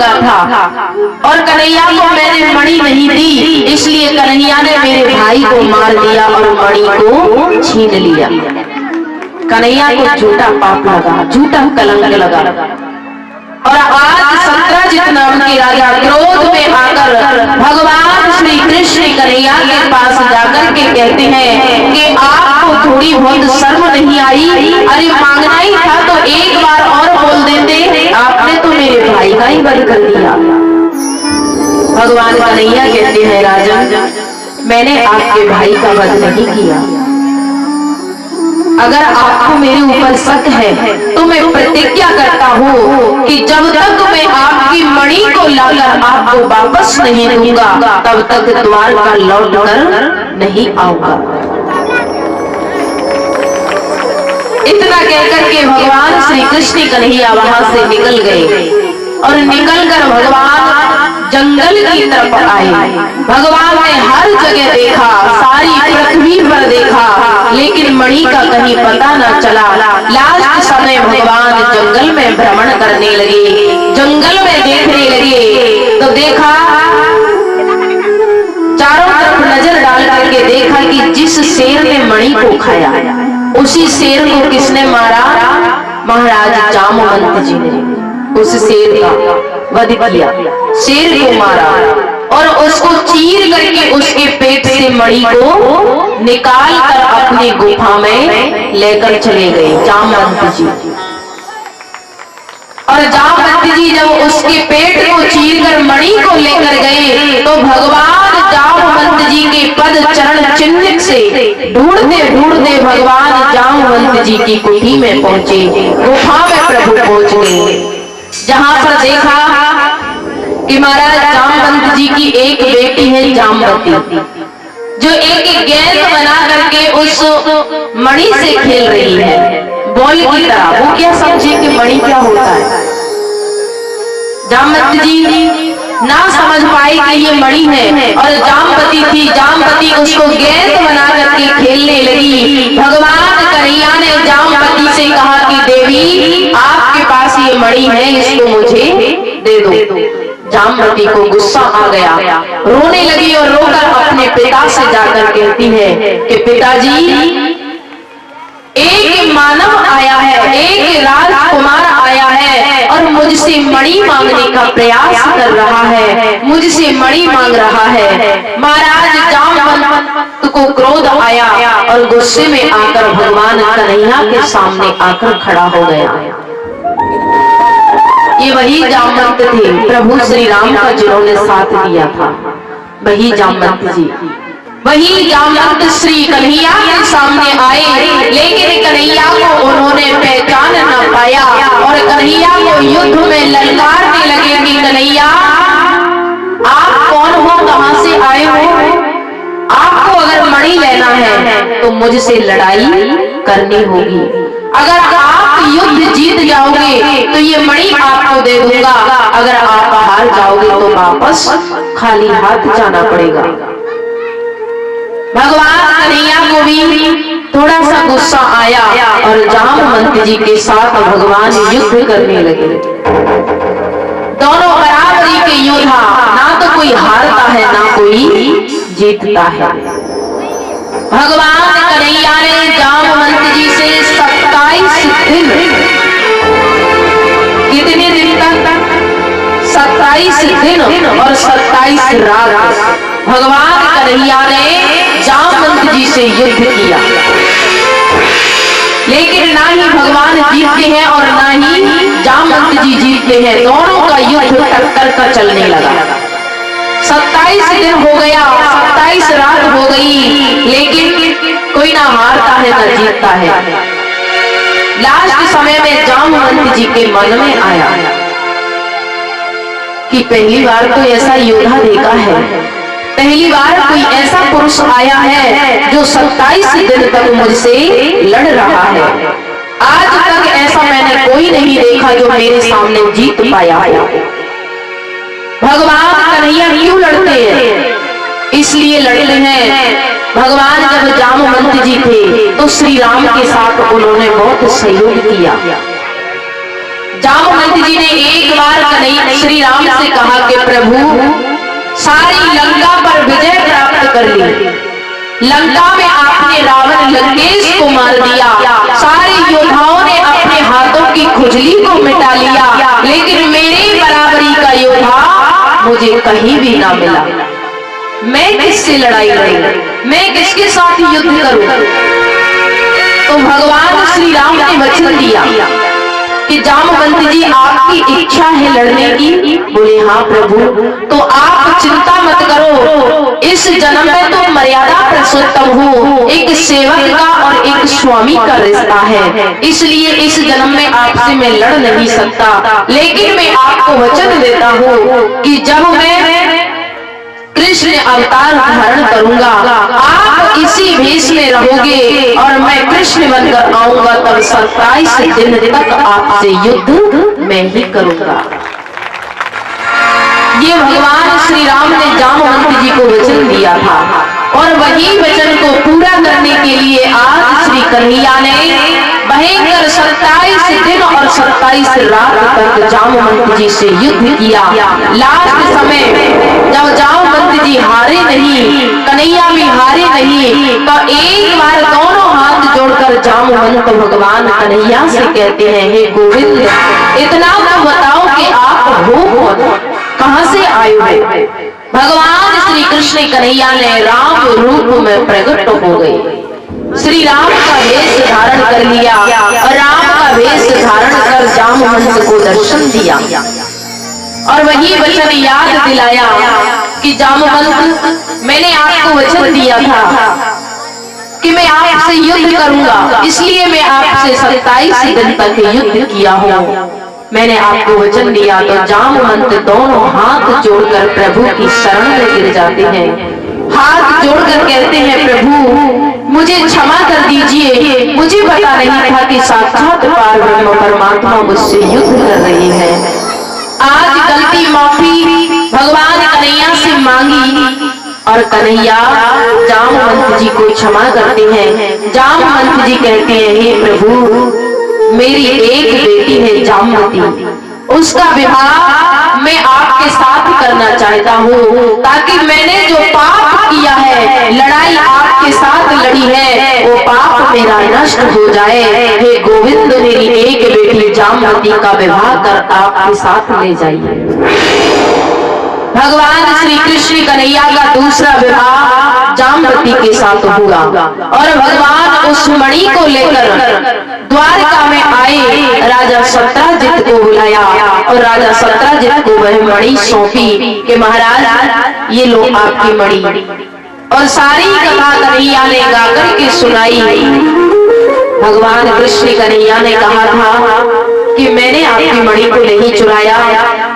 मांगा था और कन्हैया को मैंने मणि नहीं दी, इसलिए कन्हैया ने मेरे भाई को मार दिया और मणि को छीन लिया। कन्हैया को झूठा पाप लगा, झूठा कलंक लगा। और आज सत्यजित नाम के राजा क्रोध में आकर भगवान श्री कृष्ण कन्हैया के पास जाकर के कहते हैं कि आपको थोड़ी बहुत शर्म नहीं आई? अरे मांगना ही था तो एक बार और बोल देते, आपने तो मेरे भाई का ही वध कर दिया। भगवान कन्हैया कहते हैं राजन, मैंने आपके भाई का वध नहीं किया। अगर आपको मेरे ऊपर शक है तो मैं प्रतिज्ञा करता हूँ कि जब तक मैं आपकी मणि को लाकर आपको वापस नहीं दूंगा तब तक द्वार पर लौट कर नहीं आऊंगा। इतना कहकर के भगवान श्री कृष्ण कन्हैया वहां से निकल गए और निकलकर भगवान जंगल की तरफ आए। भगवान ने हर जगह देखा, सारी पृथ्वी पर देखा, लेकिन मणि का कहीं पता न चला। लास्ट समय भगवान जंगल में भ्रमण करने लगे, जंगल में देखने लगे तो देखा, चारों तरफ नजर डाल करके देखा कि जिस शेर ने मणि को खाया उसी शेर को किसने मारा? महाराज जामवंत जी ने उस शेर का वध किया, शेर को मारा और उसको चीर करके उसके पेट से मणि को निकाल कर अपनी गुफा में लेकर चले गए जामवंत जी। और जामवंत जी जब उसके पेट को चीर कर मणि को लेकर गए तो भगवान जामवंत जी के पद चरण चिन्ह से ढूंढते ढूंढते भगवान जामवंत जी की कुटी में पहुंचे, गुफा में प्रभु पहुंच गए। जहां पर देखा कि महाराज जामवंत जी की एक बेटी है जामवती, जो एक गेंद बना करके उस मणि से खेल रही है बॉल की तरह। वो क्या समझे कि मणि क्या होता है? जामवंत जी ना समझ पाई कि ये मणि है और जामवती थी। जामवती उसको गेंद बना करके खेलने लगी। भगवान कन्हैया ने जामवती से कहा कि देवी आपके पास ये मणि है, इसको मुझे दे दो। जामवती को गुस्सा आ गया, रोने लगी और रोकर अपने पिता से जाकर कहती है कि पिताजी, एक मानव आया है, एक राजकुमार आया है और मुझसे मणि मांगने का प्रयास कर रहा है, मुझसे मणि मांग रहा है। महाराज जामवंत को क्रोध आया और गुस्से में आकर भगवान कन्हैया के सामने आकर खड़ा हो गया। ये वही जामवंत थे प्रभु श्री राम का जिन्होंने साथ दिया था, वही जामवंत जी, वही जामवंत श्री कन्हैया के सामने आए। लेकिन कन्हैया को उन्होंने पहचान न पाया और कन्हैया को युद्ध में ललकारने लगे कि कन्हैया आप कौन हो, कहां से आए हो? आपको अगर मणि लेना है तो मुझसे लड़ाई करनी होगी। अगर आप युद्ध जीत जाओगे तो ये मणि आपको दे दूंगा, अगर आप हार जाओगे तो वापस खाली हाथ जाना पड़ेगा। भगवान कन्हैया को भी थोड़ा सा गुस्सा आया और जामवंत जी के साथ भगवान युद्ध करने लगे। दोनों बराबरी के योद्धा, ना तो कोई हारता है ना कोई जीतता है। भगवान कन्हैया ने जामवंत जी से 27 दिन, कितने दिन तक? 27 दिन और 27 रात भगवान कन्हैया ने जामवंत जी से युद्ध किया। लेकिन ना ही भगवान जीतते हैं और ना ही जामवंत जी जीतते हैं, दोनों का युद्ध टक्कर का चलने लगा। 27 दिन हो गया, 27 रात हो गई, लेकिन कोई ना हारता है ना जीतता है। लास्ट समय में जामवंत जी के मन में आया कि पहली बार तो ऐसा योद्धा देखा है, पहली बार कोई ऐसा पुरुष आया है जो 27 दिन तक मुझसे लड़ रहा है। आज तक ऐसा मैंने कोई नहीं देखा जो मेरे सामने जीत पाया हो। भगवान कन्हैया क्यों लड़ते हैं? इसलिए लड़ते हैं, भगवान जब जामवंत जी थे तो श्री राम के साथ उन्होंने बहुत सहयोग किया। जामवंत जी ने एक बार कन्हैया श्री राम से कहा कि प्रभु सारी लंका पर विजय प्राप्त कर ली, लंका में आपने रावण लंकेश को मार दिया, सारे योद्धाओं ने अपने हाथों की खुजली को मिटा लिया, लेकिन मेरे बराबरी का योद्धा मुझे कहीं भी ना मिला। मैं किससे लड़ाई लड़ूं, मैं किसके साथ युद्ध करूं? तो भगवान श्री राम ने वचन दिया कि जामवंत जी आपकी इच्छा है लड़ने की? बोले हाँ प्रभु। तो आप चिंता मत करो, इस जन्म में तो मर्यादा पुरुषोत्तम हूँ, एक सेवक का और एक स्वामी का रिश्ता है, इसलिए इस जन्म में आपसे मैं लड़ नहीं सकता, लेकिन मैं आपको वचन देता हूँ कि जब मैं कृष्ण अवतार धारण करूंगा, आप इसी भेष में रहोगे और मैं कृष्ण बनकर आऊंगा, तब 27 दिन तक आपसे युद्ध मैं ही करूंगा। ये भगवान श्री राम ने जामवंत जी को वचन दिया था और वही वचन को पूरा करने के लिए आज श्री कन्हैया ने भयंकर 27 दिन और 27 रात तक जामवंत जी से युद्ध किया। लास्ट समय जब जामवंत जी हारे नहीं, कन्हैया भी हारे नहीं, तो एक बार दोनों हाथ जोड़कर जामवंत भगवान कन्हैया से कहते हैं, हे गोविंद, इतना तो बताओ कि आप हो कौन, कहां से आए हो? भगवान श्री कृष्ण कन्हैया ने राम रूप में प्रकट हो गए, श्री राम का वेश धारण कर लिया और राम का वेश धारण कर जामवंत को दर्शन दिया और वही वचन याद दिलाया कि जामवंत, मैंने आपको वचन दिया था कि मैं आपसे युद्ध करूंगा, इसलिए मैं आपसे 27 दिन तक युद्ध किया हूँ। मैंने आपको वचन दिया। तो जामवंत दोनों हाथ जोड़कर प्रभु की शरण में गिर जाते हैं, हाथ जोड़कर कहते हैं, प्रभु मुझे क्षमा कर दीजिए, मुझे पता नहीं था कि साक्षात पारब्रह्म परमात्मा मुझसे युद्ध कर रही है। आज गलती माफी भगवान कन्हैया से मांगी और कन्हैया जामवंत जी को क्षमा करते हैं। जामवंत जी कहते हैं, हे प्रभु, मेरी एक बेटी है जामवती, उसका विवाह मैं आपके साथ करना चाहता हूँ, ताकि मैंने जो पाप किया है, लड़ाई आपके साथ लड़ी है, वो पाप मेरा नष्ट हो जाए। हे गोविंद, मेरी एक बेटी जामवती का विवाह कर आपके साथ ले जाइए। भगवान श्री कृष्ण कन्हैया का दूसरा विवाह जामवती के साथ हुआ और भगवान उस मणि को लेकर द्वारका में आए, राजा सत्राजित को बुलाया और राजा सत्राजित को वह मणि सौंपी कि महाराज ये लो आपकी मणि, और सारी कथा कन्हैया ने गाकर के सुनाई। भगवान कृष्ण कन्हैया ने कहा था कि मैंने आपकी मणि को नहीं चुराया,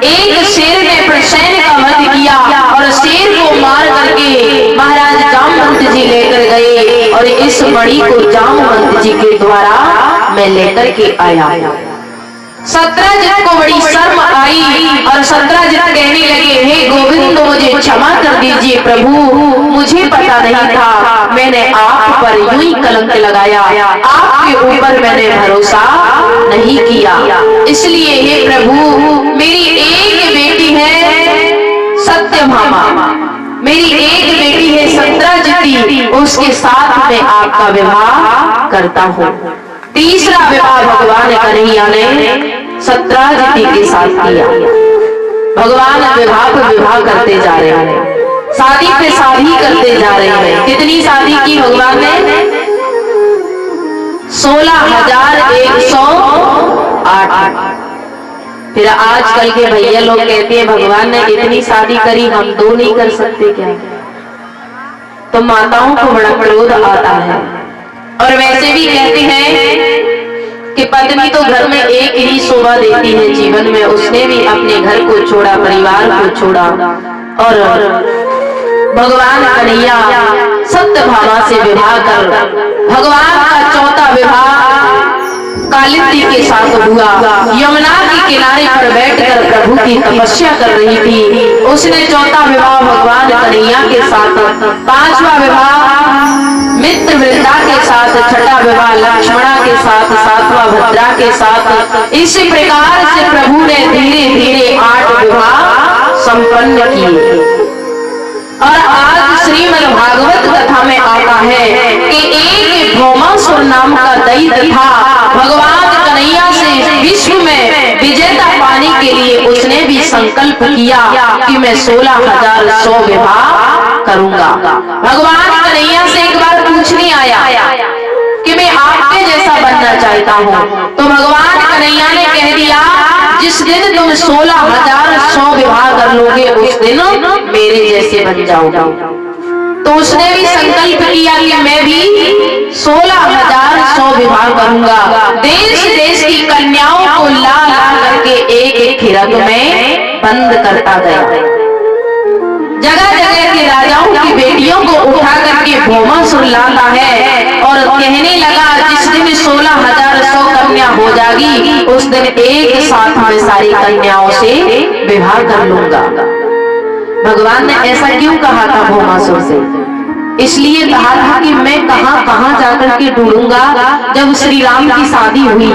एक शेर ने प्रसैन का वध किया और शेर को मार करके महाराज जामवंत जी लेकर गए और इस मणि को जामवंत जी के द्वारा मैं लेकर के आया। सत्राजित को बड़ी शर्म आई और सत्राजित कहने लगे, हे गोविंद, मुझे क्षमा कर दीजिए प्रभु, मुझे पता नहीं था, मैंने आप पर यूं ही कलंक लगाया, आपके ऊपर मैंने भरोसा नहीं किया, इसलिए हे प्रभु, मेरी एक बेटी है सत्यभामा, मेरी एक बेटी है सत्राजित, उसके साथ मैं आपका विवाह करता हूँ। तीसरा विवाह भगवान कन्हैया ने सत्राजित के साथ किया। भगवान विवाह पर विवाह करते जा रहे हैं, शादी पे शादी करते जा रहे हैं। कितनी शादी की भगवान ने? 16,108। फिर आजकल के भैया लोग कहते हैं भगवान ने इतनी शादी करी, हम 2 नहीं कर सकते क्या? तो माताओं को बड़ा क्रोध आता है और वैसे भी कहते हैं कि पत्नी तो घर में एक ही शोभा देती है जीवन में, उसने भी अपने घर को छोड़ा, परिवार को छोड़ा और भगवान कन्हैया सत्यभामा से विवाह कर भगवान का चौथा विवाह कालिंदी के साथ हुआ। यमुना के किनारे पर बैठकर प्रभु की तपस्या कर रही थी। उसने चौथा विवाह भगवान कन्हैया के साथ, पांचवा विवाह मित्र वृंदा के साथ, छठा विवाह लक्ष्मणा के साथ, सातवां भद्रा के साथ। इसी प्रकार से प्रभु ने धीरे धीरे 8 विवाह संपन्न किए। और आज श्रीमद् भागवत कथा में आता है कि एक भौमासुर नाम का दैत्य था। भगवान कन्हैया से विश्व में विजेता पाने के लिए उसने भी संकल्प किया कि मैं 16,100 विवाह करूंगा। भगवान कन्हैया से एक बार पूछने आया कि मैं आपके जैसा बनना चाहता हूँ। तो भगवान कन्हैया ने कह दिया, जिस दिन तुम 16,100 विवाह कर लोगे उस दिन मेरे जैसे बन जाओगे। तो उसने भी संकल्प किया कि मैं भी 16,100 विवाह करूंगा। देश देश की कन्याओं को ला ला करके एक एक हिरक में बंद करता गया। जगह जगह के राजाओं की बेटियों को उठा करके भौमासुर लाता है और कहने लगा, जिस दिन 16,100 कन्या हो जाएगी उस दिन एक साथ में सारी कन्याओं से विवाह कर लूंगा। भगवान ने ऐसा क्यों कहा था भौमासुर से? इसलिए कहा था कि मैं कहां कहां जाकर के ढूंढूंगा। जब श्री राम की शादी हुई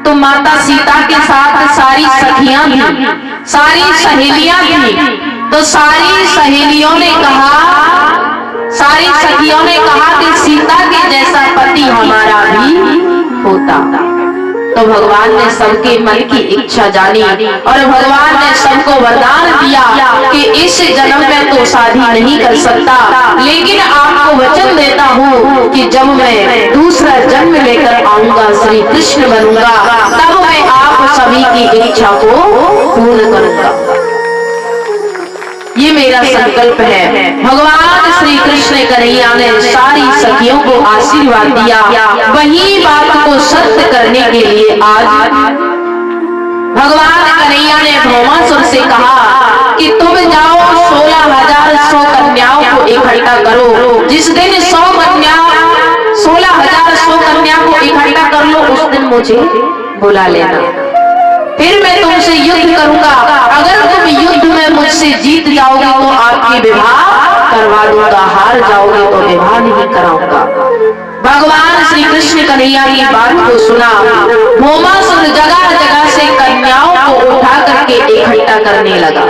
तो माता सीता के साथ सारी सखियां थी, सारी सहेलियां थी। तो सारी सहेलियों ने कहा, सारी सखियों ने कहा कि सीता के जैसा पति हमारा भी होता। तो भगवान ने सबके मन की इच्छा जानी और भगवान ने सबको वरदान दिया कि इस जन्म में तो शादी नहीं कर सकता, लेकिन आपको वचन देता हूँ कि जब मैं दूसरा जन्म लेकर आऊंगा, श्री कृष्ण बनूंगा, तब मैं आप सभी की इच्छा को पूर्ण करूंगा। ये मेरा संकल्प है। भगवान श्री कृष्ण कन्हैया ने सारी सखियों को आशीर्वाद दिया। वही बात को सत्य करने के लिए आज भगवान कन्हैया ने भौमासुर से कहा कि तुम जाओ 16,100 कन्याओं को इकट्ठा करो। जिस दिन 16,100 कन्या को इकट्ठा कर लो उस दिन मुझे बुला लेना, फिर मैं तुमसे युद्ध करूंगा। अगर तुम युद्ध में मुझसे जीत जाओगे तो आपकी विवाह करवा दूंगा, हार जाओगे तो विवाह नहीं कराऊंगा। भगवान श्री कृष्ण कन्हैया की बात को सुना। भौमासुर जगह जगह से कन्याओं को उठा करके इकट्ठा करने लगा।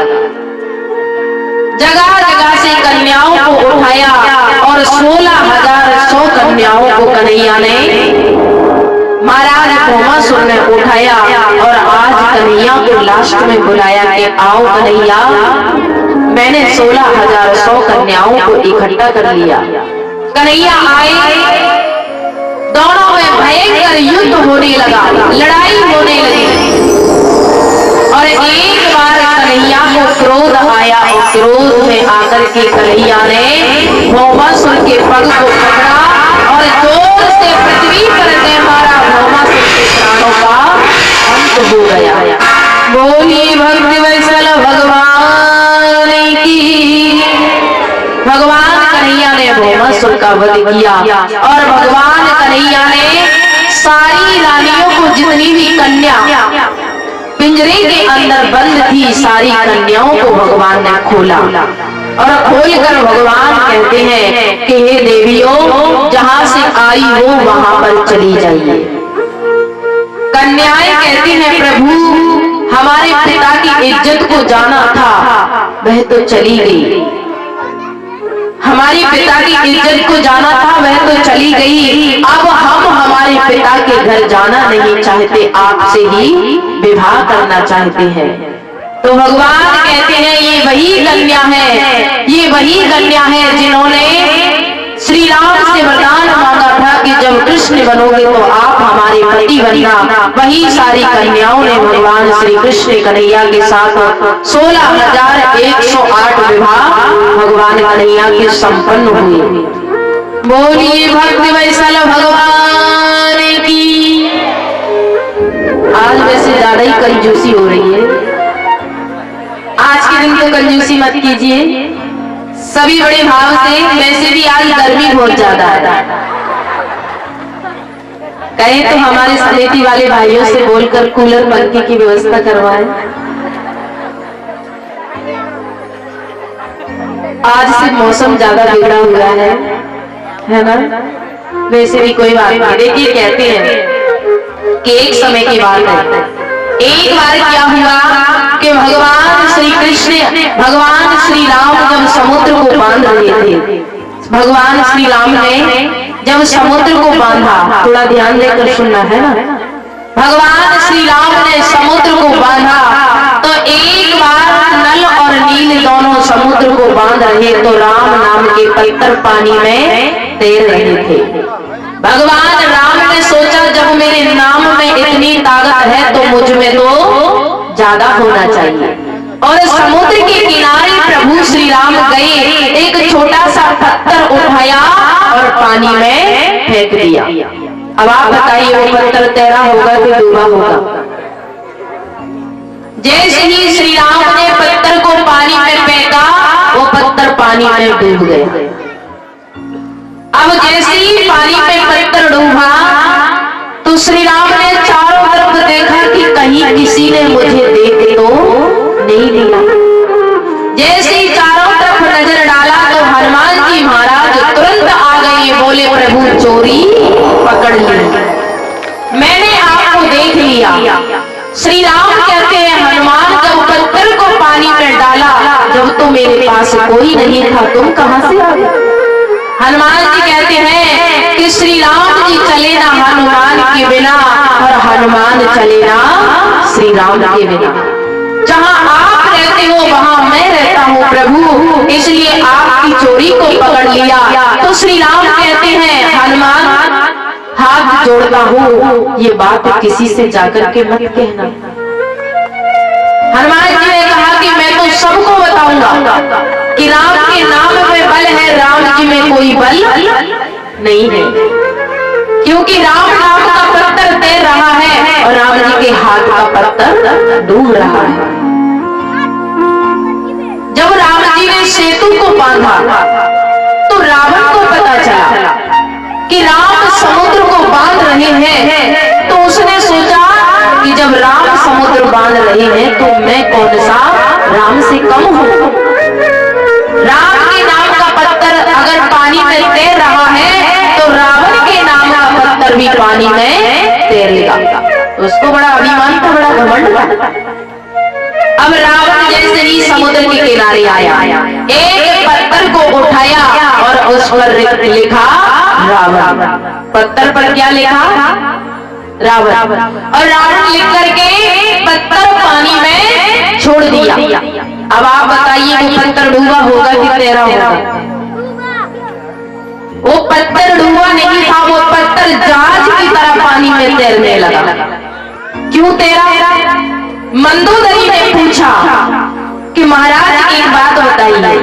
जगह जगह से कन्याओं को उठाया और 16,100 कन्याओं को कन्हैया ने, महाराज भौमासुर ने उठाया और आज कन्हैया को लास्ट में बुलाया कि आओ कन्हैया, मैंने 16,100 कन्याओं को इकट्ठा कर लिया। कन्हैया आए, दोनों में भयंकर युद्ध होने लगा, लड़ाई होने लगी। और एक बार कन्हैया को क्रोध आया और क्रोध में आकर के कन्हैया ने भौमासुर के पग को पकड़ा और जोर से पृथ्वी पर ने मारा। भौमासुर के प्राणों का अंत हो गया। बोलिए भक्ति वत्सल भगवान की। भगवान कन्हैया ने भौमासुर का वध किया और भगवान कन्हैया ने सारी रानियों को, जितनी भी कन्या पिंजरे के अंदर बंद थी, सारी कन्याओं को भगवान ने खोला और खोलकर भगवान कहते हैं कि हे देवियों, जहां से आई हो वहां पर चली जाइए। कन्याएं कहती हैं, प्रभु हमारे पिता की इज्जत को जाना था, वह तो चली गई। हमारी पिता की इज्जत को जाना था, वह तो चली गई। अब हम हमारे पिता के घर जाना नहीं चाहते, आपसे ही विवाह करना चाहते हैं। तो भगवान कहते हैं, ये वही कन्या है, ये वही कन्या है जिन्होंने श्री राम से वरदान मांगा था कि जब कृष्ण बनोगे तो आप हमारे पति बनना। वही सारी कन्याओं ने भगवान श्री कृष्ण कन्हैया के साथ 16,108 विवाह भगवान कन्हैया के संपन्न हुए। बोलिए भक्ति वत्सल भगवान की। आज वैसे ज्यादा ही कंजूसी हो रही है। आज के दिन तो कंजूसी मत कीजिए, सभी बड़े भाव से। वैसे भी आज गर्मी बहुत ज्यादा है, कहे तो हमारे समिति वाले भाइयों से बोलकर कूलर पंखे की व्यवस्था करवाए। आज से मौसम ज्यादा बिगड़ा हुआ है ना। वैसे भी कोई बात नहीं। देखिए कहते हैं कि एक समय की बात है, एक बार क्या हुआ कि भगवान श्री कृष्ण, भगवान श्री राम जब समुद्र को बांध रहे थे, भगवान श्री राम ने जब समुद्र को बांधा, थोड़ा ध्यान देकर सुनना है ना, भगवान श्री राम ने समुद्र को बांधा तो एक बार नल और नील दोनों समुद्र को बांध रहे तो राम नाम के पत्थर पानी में तैर रहे थे। भगवान राम ने सोचा जब मेरे नाम में इतनी ताकत है तो मुझ में तो ज्यादा होना चाहिए, और समुद्र के किनारे प्रभु श्री राम गए, एक छोटा सा पत्थर उठाया और पानी में फेंक दिया। अब आप बताइए वो पत्थर तैरा होगा कि डूबा होगा? जैसे ही श्री राम ने पत्थर को पानी में फेंका वो पत्थर पानी में डूब गया। अब जैसे ही पानी में पत्थर डूबा तो श्री राम ने चारों तरफ देखा कि कहीं किसी ने मुझे देख तो नहीं दिया। जैसे ही चारों तरफ नजर डाला तो हनुमान जी महाराज तुरंत आ गए, बोले प्रभु चोरी पकड़ ली, मैंने आपको देख लिया। श्री राम कहते हैं हनुमान जब पत्थर को पानी में डाला, जब तो मेरे पास कोई नहीं था, तुम कहां से आ गए? हनुमान जी कहते हैं कि श्री राम जी चले ना हनुमान के बिना और हनुमान चले ना श्री राम के बिना। जहां आप रहते हो वहां मैं रहता हूं प्रभु, इसलिए आपकी चोरी को पकड़ लिया। तो श्री राम कहते हैं हनुमान हाथ जोड़ता हूं, ये बात किसी से जाकर के मत कहना। हनुमान जी ने कहा कि मैं तो सबको बताऊंगा कि राम के नाम में बल है, राम जी में कोई बल नहीं है, क्योंकि राम नाम का पत्थर तैर रहा है और राम जी के हाथ का पत्थर डूब रहा है। जब राम जी ने सेतु को बांधा तो रावण को पता चला कि राम समुद्र को बांध रहे हैं, तो उसने सोचा कि जब राम समुद्र बांध रहे हैं तो मैं कौन सा राम से कम हूं। राम के नाम का पत्थर अगर पानी में तैर रहा है तो रावण के नाम का पत्थर भी पानी में तैरेगा। उसको बड़ा अभिमान था, बड़ा घमंड था। अब रावण जैसे ही समुद्र के किनारे आया, एक पत्थर को उठाया और उस पर लिखा रावण। पत्थर पर क्या लिखा? रावण। और रावण लिख करके पत्थर पानी में छोड़ दिया। अब आप बताइए वो पत्थर डूबा होगा कि तैरा होगा? वो पत्थर डूबा नहीं था, वो पत्थर जहाज की तरह पानी में तैरने लगा। क्यों तैरा? मंदोदरी ने पूछा कि महाराज एक बात बताइए,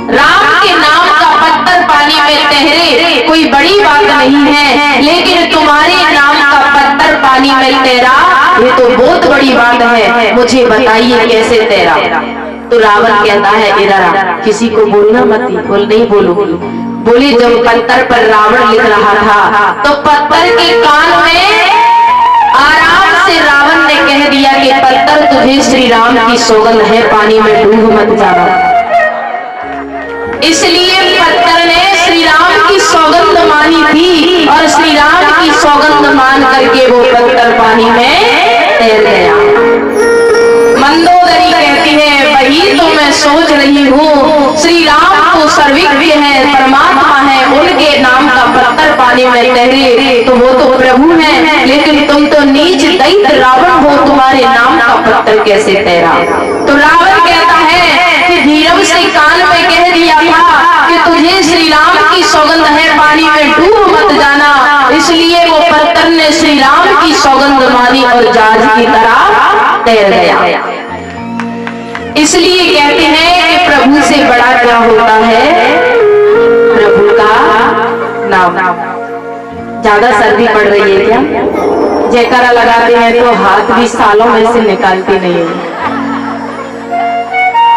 राम के नाम का पत्थर पानी में तैरे कोई बड़ी बात नहीं है, लेकिन तुम्हारे नाम का पत्थर पानी में तैरा ये तो बहुत बड़ी बात है, मुझे बताइए कैसे तैरा। तो रावण कहता है इधर किसी को बोलना मत। बोल नहीं बोलूंगी। बोली जब पत्थर पर रावण लिख रहा था तो पत्थर के कान में आराम से रावण ने कह दिया कि पत्थर तुझे श्री राम की सौगंध है, पानी में डूब मत जाना। इसलिए पत्थर ने श्री राम की सौगंध मानी थी और श्री राम की सौगंध मान करके वो पत्थर पानी में तैर गया। मंदोदरी कहती है वही तो मैं सोच रही हूँ, श्री राम तो सर्वज्ञ है, परमात्मा है, उनके नाम का पत्थर पानी में तैरे तो वो तो प्रभु है, लेकिन तुम तो नीच दैत्य रावण हो, तुम्हारे नाम का पत्थर कैसे तैरा? तो रावण कहता है कि धीरज से कान में कह दिया था कि तुझे श्री राम की सौगंध है, पानी में डूब मत जाना, इसलिए वो पत्थर ने श्री राम की सौगंध मानी और जहाज की तरह तैर गया। इसलिए कहते हैं कि प्रभु से बड़ा क्या होता है? प्रभु का नाम। ज्यादा सर्दी पड़ रही है क्या? जयकारा लगाते हैं तो हाथ भी सालों में से निकालती नहीं है।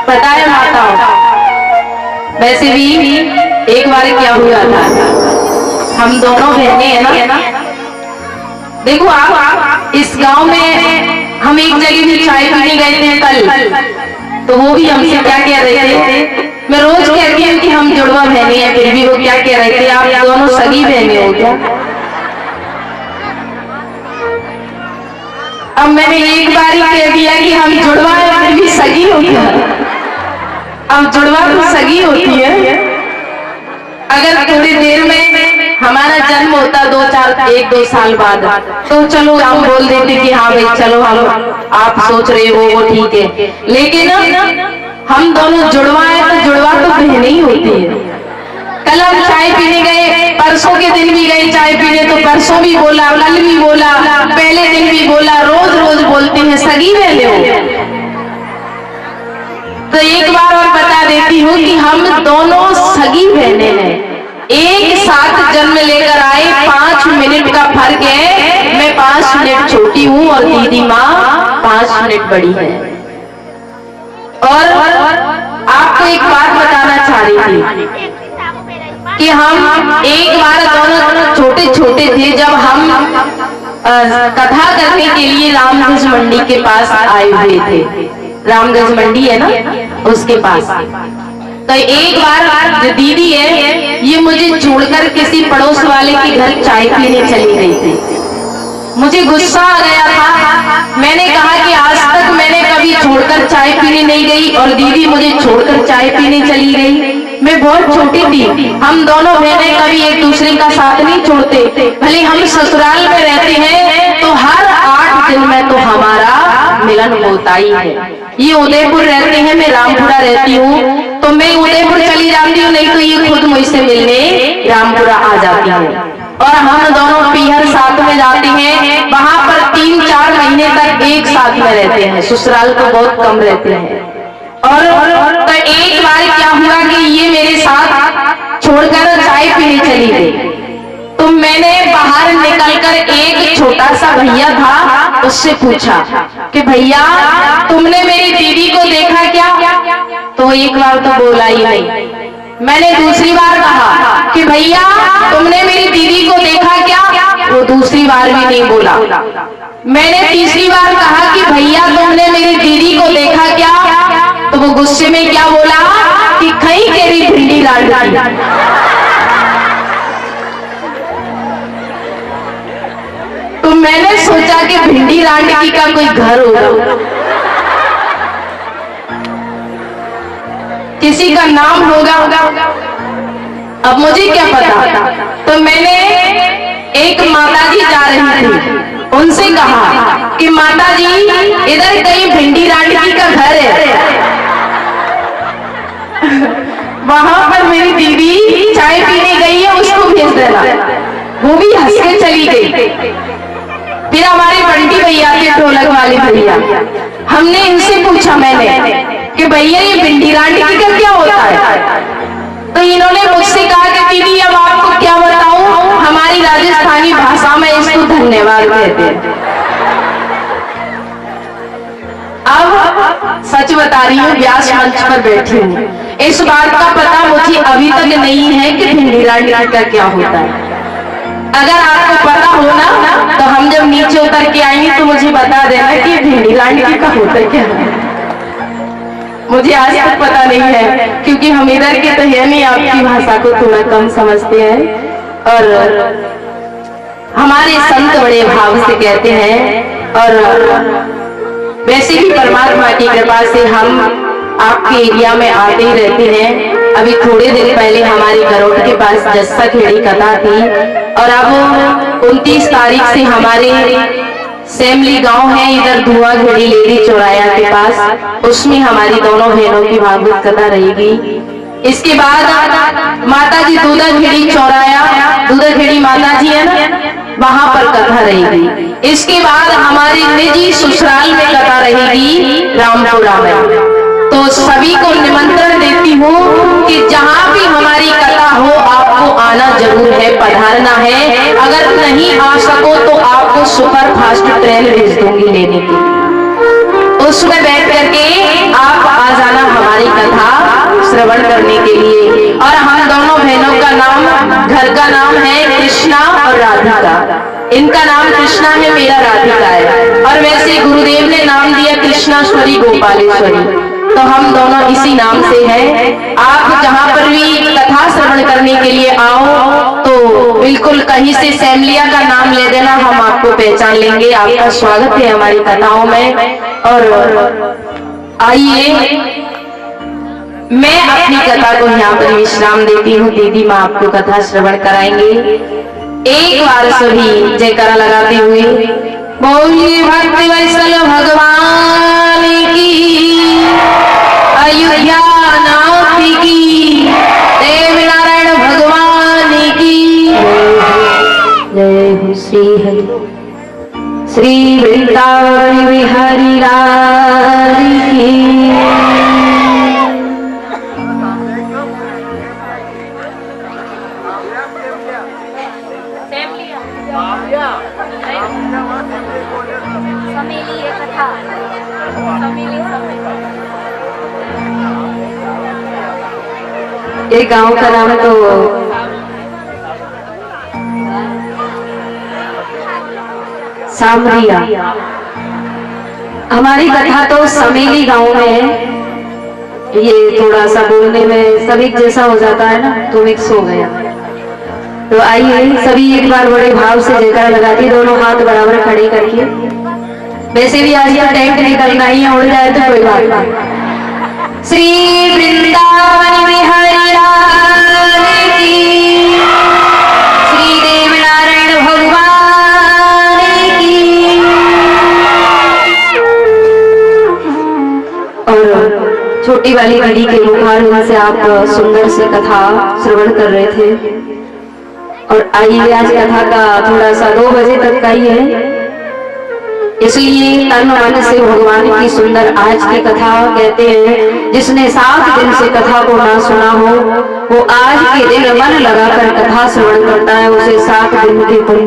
पता है माताओं, वैसे भी एक बार क्या हुआ था, हम दोनों बहनें हैं ना, देखो आप इस गांव में हम एक जगह भी चाय पीने गए थे कल, तो वो भी हमसे क्या कह रहे थे, मैं रोज कहती हूँ कि हम जुड़वा बहने हैं, फिर भी वो क्या कह रहे थे, आप दोनों सगी बहने हो क्या? अब मैंने एक बार ही कह दिया कि हम जुड़वा हैं, फिर भी सगी हो क्या? अब जुड़वा तो सगी होती है। अगर थोड़ी देर में हमारा जन्म होता 1-2 साल बाद, तो चलो हम बोल देते कि हाँ भाई चलो हम, आप सोच रहे हो वो ठीक है, लेकिन हम दोनों जुड़वा है तो जुड़वा तो बहने ही होती है। कल हम चाय पीने गए, परसों के दिन भी गए चाय पीने, तो परसों भी बोला, कल भी बोला, पहले दिन भी बोला, रोज रोज बोलते हैं सगी बहने हो। तो एक बार और बता देती हूँ कि हम दोनों सगी बहने हैं, एक साथ जन्म लेकर आए, 5 मिनट का फर्क है, मैं 5 मिनट छोटी हूँ और दीदी माँ 5 मिनट बड़ी है। और आपको एक बात बताना चाह रही थी कि हम एक बार दोनों छोटे छोटे थे, जब हम कथा करने के लिए रामगंज मंडी के पास आए हुए थे, रामगंज मंडी है ना उसके पास। तो एक बार जो दीदी है ये मुझे छोड़कर किसी पड़ोस वाले के घर चाय पीने चली गई थी। मुझे गुस्सा आ गया था, मैंने कहा कि आज तक मैंने कभी छोड़कर चाय पीने नहीं गई और दीदी मुझे छोड़कर चाय पीने चली गई। मैं बहुत छोटी थी, हम दोनों बहनें कभी एक दूसरे का साथ नहीं छोड़ते, भले हम ससुराल में रहते हैं तो हर 8 दिन में तो हमारा मिलन होता ही है। ये उदयपुर रहते हैं, मैं रामपुरा रहती हूँ, तो मैं उदयपुर चली जाती हूँ, नहीं तो ये खुद मुझसे मिलने रामपुरा आ जाती है। और हम दोनों पीहर साथ में जाते हैं, वहां पर 3-4 महीने तक एक साथ में रहते हैं, ससुराल तो बहुत कम रहते हैं। और तो एक बार क्या हुआ कि ये मेरे साथ छोड़कर चाय पीने चली गई, तो मैंने बाहर निकलकर एक छोटा सा भैया था उससे पूछा कि भैया तुमने मेरी दीदी को देखा क्या? तो एक बार तो बोला ही नहीं। मैंने दूसरी बार कहा कि भैया तुमने मेरी दीदी को देखा क्या? वो दूसरी बार भी नहीं बोला। मैंने तीसरी बार कहा कि भैया तुमने मेरी दीदी को देखा क्या? तो वो गुस्से में क्या बोला कि कहीं तेरी भिंडी लाल डाली। तो मैंने सोचा कि भिंडी लाडकी का कोई घर होगा, किसी का नाम होगा, अब मुझे क्या पता। तो मैंने एक माताजी जा रही थी, उनसे कहा कि माताजी इधर कहीं भिंडी लाडकी का घर है। वहां पर मेरी दीदी चाय पीने गई है, उसको भेज देना। वो भी हंस के चली गई। फिर हमारे बंटी भैया थे, ढोलक वाले भैया, हमने इनसे पूछा मैंने कि भैया ये भिंडी लाडकी का क्या होता है? तो इन्होंने मुझसे कहा कि दीदी अब आपको क्या बताऊं, हमारी राजस्थानी भाषा में इसको धन्यवाद कहते हैं। अब सच बता रही हूँ, व्यास मंच पर बैठी हूँ, इस बात का पता मुझे अभी तक नहीं है कि भिंडी लाडकी का क्या होता है। अगर आपको पता हो ना तो हम जब नीचे उतर के आएंगे तो मुझे बता देना कि भिंडी लाडकी का होता क्या है। मुझे आज तक पता नहीं है, क्योंकि हम इधर के तो है नहीं, आपकी भाषा को थोड़ा कम समझते हैं। और हमारे संत बड़े भाव से कहते हैं, और वैसे भी परमात्मा की कृपा से हम आपके एरिया में आते ही रहते हैं। अभी थोड़े दिन पहले हमारे घरोट के पास जस्सा खेड़ी कथा थी, और अब 29 तारीख से हमारे सेमली गांव है इधर धुआं घेड़ी लेडी चौराया के पास, उसमें हमारी दोनों बहनों की भागवत कथा रहेगी। इसके बाद माता जी दूधा घेड़ी चौराया, दूधा घेड़ी माता जी है ना, वहां पर कथा रहेगी। इसके बाद हमारी निजी ससुराल में कथा रहेगी रामपुरा में। तो सभी को निमंत्रण देती हूँ कि जहाँ भी हमारी कथा हो आपको आना जरूर है, पधारना है। अगर नहीं आ सको तो आपको सुपर फास्ट ट्रेन भेज दूंगी लेने की, उसमें बैठ करके आप आ जाना हमारी कथा श्रवण करने के लिए। और हम दोनों बहनों का नाम, घर का नाम है कृष्णा और राधिका। इनका नाम कृष्णा है, मेरा राधिका है। और वैसे गुरुदेव ने नाम दिया कृष्णाश्वरी गोपालेश्वरी, तो हम दोनों इसी नाम से हैं। आप जहाँ पर भी कथा श्रवण करने के लिए आओ तो बिल्कुल कहीं से सैमलिया का नाम ले देना, हम आपको पहचान लेंगे। आपका स्वागत है हमारी कथाओं में। और आइए, मैं अपनी कथा को यहाँ पर विश्राम देती हूँ। दीदी माँ आपको कथा श्रवण कराएंगे। एक बार सभी जयकारा लगाते हुए बोलिए भक्ति वत्सल भगवान की, अयोध्या नाथ की, देव नारायण भगवान की जय हो। श्री हरि श्री वृंदावन बिहारी लाल की। ये गांव का नाम तो सामरिया। हमारी कथा तो समेली गांव में है। ये थोड़ा सा बोलने में सभी जैसा हो जाता है ना, तो मिक्स हो गया। तो आइए सभी एक बार बड़े भाव से जयकारा लगाती, दोनों हाथ बराबर खड़े करके। वैसे भी आज का टेंट निकलना ही है, उड़ जाए तो कोई बात नहीं। श्री वृंदावन बिहारी लाल की, श्री देव नारायण भगवान की। और छोटी वाली घड़ी के मुखार से आप सुंदर से कथा श्रवण कर रहे थे। और आइए, आज कथा का थोड़ा सा 2 बजे तक का ही है, इसलिए तन मन से भगवान की सुंदर आज की कथा कहते हैं। जिसने 7 दिन से कथा को ना सुना हो, वो आज के दिन मन लगाकर कथा श्रवण करता है, उसे 7 दिन के पुण्य